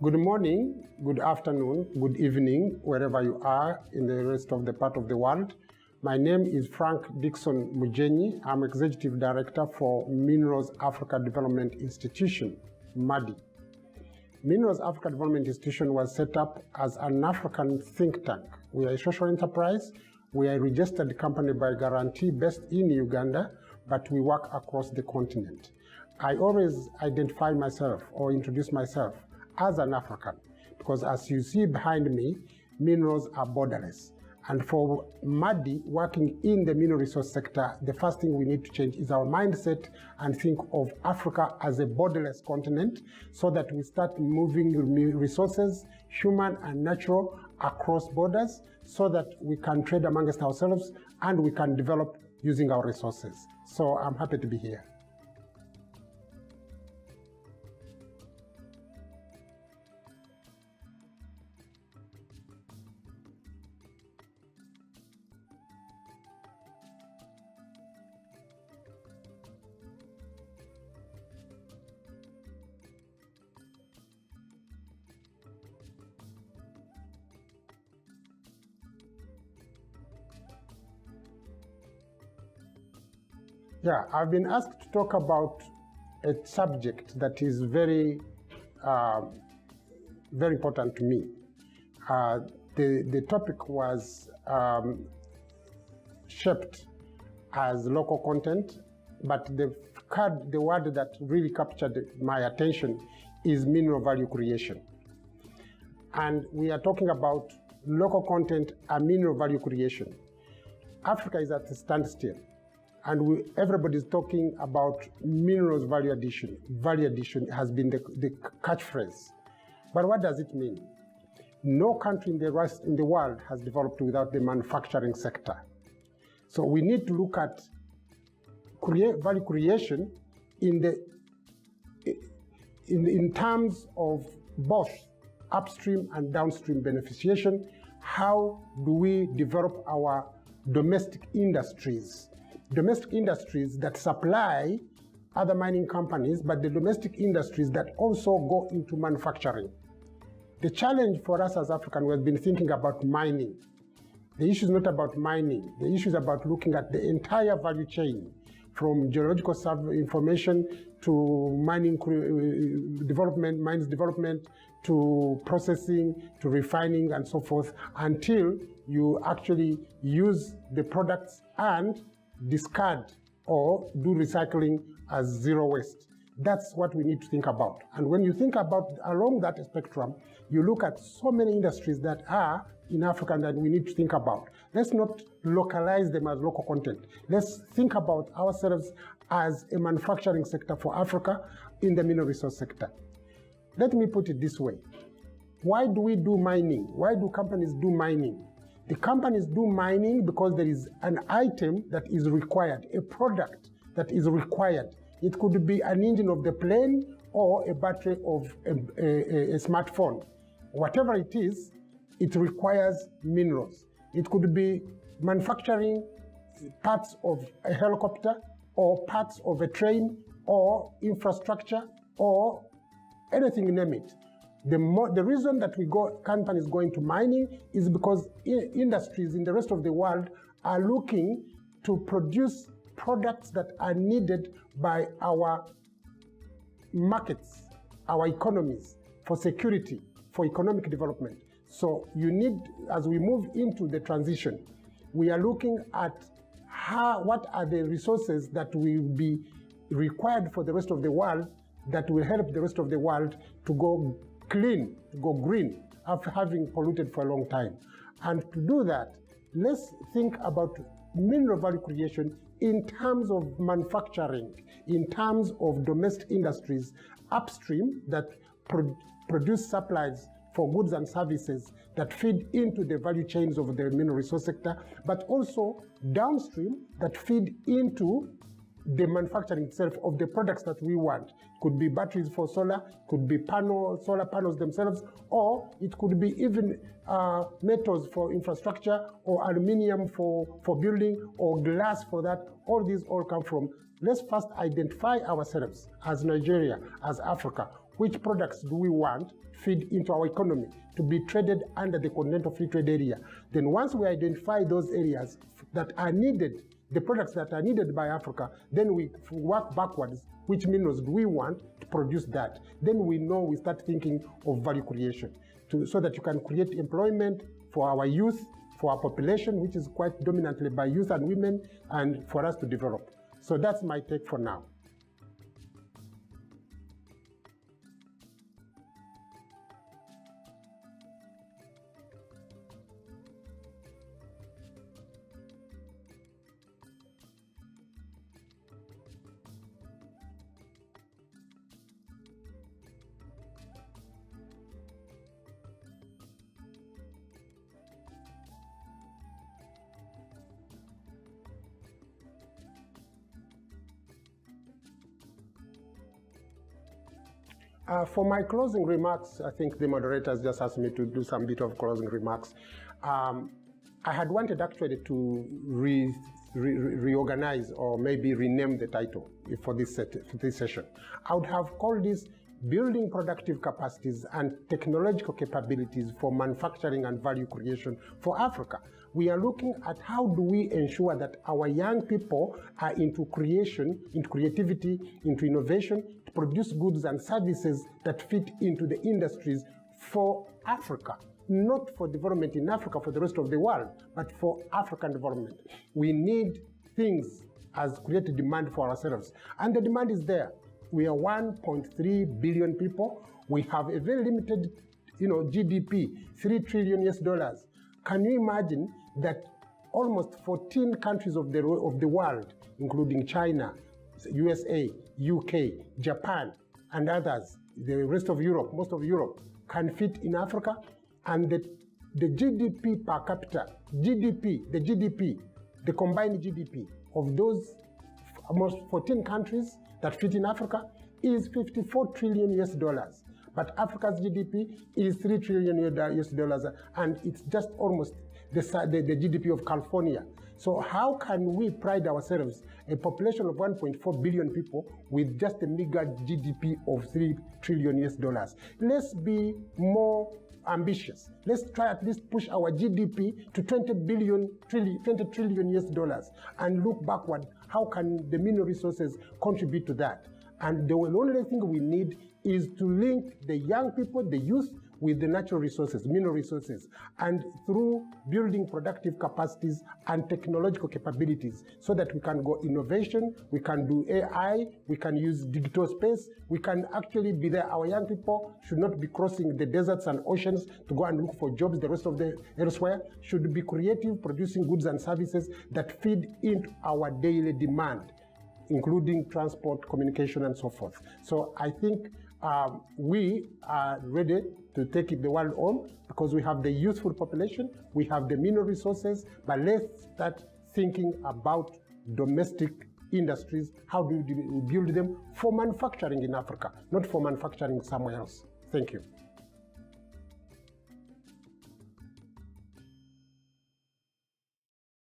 Good morning, good afternoon, good evening, wherever you are in the rest of the part of the world. My name is Frank DIXON MUGYENYI. I'm Executive Director for Minerals Africa Development Institution, MUDI. Minerals Africa Development Institution was set up as an African think tank. We are a social enterprise. We are a registered company by guarantee based in Uganda, but we work across the continent. I always identify myself or introduce myself as an African, because as you see behind me, minerals are borderless. And for MUDI working in the mineral resource sector, the first thing we need to change is our mindset and think of Africa as a borderless continent so that we start moving resources, human and natural, across borders so that we can trade amongst ourselves and we can develop using our resources. So I'm happy to be here. Yeah, I've been asked to talk about a subject that is very important to me. The topic was shaped as local content, but the word that really captured my attention is mineral value creation. And we are talking about local content and mineral value creation. Africa is at a standstill. And everybody's talking about minerals value addition. Value addition has been the catchphrase. But what does it mean? No country in the world has developed without the manufacturing sector. So we need to look at value creation in terms of both upstream and downstream beneficiation. How do we develop our domestic industries? Domestic industries that supply other mining companies, but the domestic industries that also go into manufacturing. The challenge for us as Africans, we have been thinking about mining. The issue is not about mining. The issue is about looking at the entire value chain, from geological information to mining development, mines development, to processing, to refining, and so forth, until you actually use the products and discard or do recycling as zero waste. That's what we need to think about. And when you think about along that spectrum, you look at so many industries that are in Africa that we need to think about. Let's not localize them as local content. Let's think about ourselves as a manufacturing sector for Africa in the mineral resource sector. Let me put it this way. Why do we do mining? Why do companies do mining? The companies do mining because there is an item that is required, a product that is required. It could be an engine of the plane or a battery of a smartphone. Whatever it is, it requires minerals. It could be manufacturing parts of a helicopter or parts of a train or infrastructure or anything, name it. The reason that companies go into mining is because industries in the rest of the world are looking to produce products that are needed by our markets, our economies, for security, for economic development. So you need, as we move into the transition, we are looking at what are the resources that will be required for the rest of the world that will help the rest of the world to go clean, to go green, after having polluted for a long time. And to do that, let's think about mineral value creation in terms of manufacturing, in terms of domestic industries upstream that produce supplies for goods and services that feed into the value chains of the mineral resource sector, but also downstream that feed into the manufacturing itself of the products that we want. It could be batteries for solar, could be solar panels themselves, or it could be even metals for infrastructure, or aluminium for building, or glass for that. All these all come from. Let's first identify ourselves as Nigeria, as Africa. which products do we want to feed into our economy to be traded under the Continental Free Trade Area. Then once we identify those areas that are needed, the products that are needed by Africa, then we work backwards. Which minerals do we want to produce that? Then we know we start thinking of value creation so that you can create employment for our youth, for our population, which is quite dominantly by youth and women, and for us to develop. So that's my take for now. For my closing remarks, I think the moderators just asked me to do some bit of closing remarks. I had wanted actually to reorganize or maybe rename the title for this session. I would have called this Building Productive Capacities and Technological Capabilities for Manufacturing and Value Creation for Africa. We are looking at how do we ensure that our young people are into creation, into creativity, into innovation, to produce goods and services that fit into the industries for Africa. Not for development in Africa for the rest of the world, but for African development. We need things as create demand for ourselves. And the demand is there. We are 1.3 billion people. We have a very limited GDP, $3 trillion. Can you imagine that almost 14 countries of the world, including China, USA, UK, Japan, and others, the rest of Europe, most of Europe, can fit in Africa? And the GDP per capita, the combined GDP of those almost 14 countries that fit in Africa is $54 trillion. But Africa's GDP is $3 trillion, and it's just almost the GDP of California. So how can we pride ourselves, a population of 1.4 billion people with just a meager GDP of $3 trillion? Let's be more ambitious. Let's try at least push our GDP to $20 trillion and look backward. How can the mineral resources contribute to that? And the only thing we need is to link the young people, the youth, with the natural resources, mineral resources, and through building productive capacities and technological capabilities so that we can go innovation, we can do AI, we can use digital space, we can actually be there. Our young people should not be crossing the deserts and oceans to go and look for jobs the rest of the elsewhere, should be creative, producing goods and services that feed into our daily demand, including transport, communication, and so forth. So I think we are ready to take the world on because we have the youthful population, we have the mineral resources, but let's start thinking about domestic industries. How do we build them for manufacturing in Africa, not for manufacturing somewhere else? Thank you.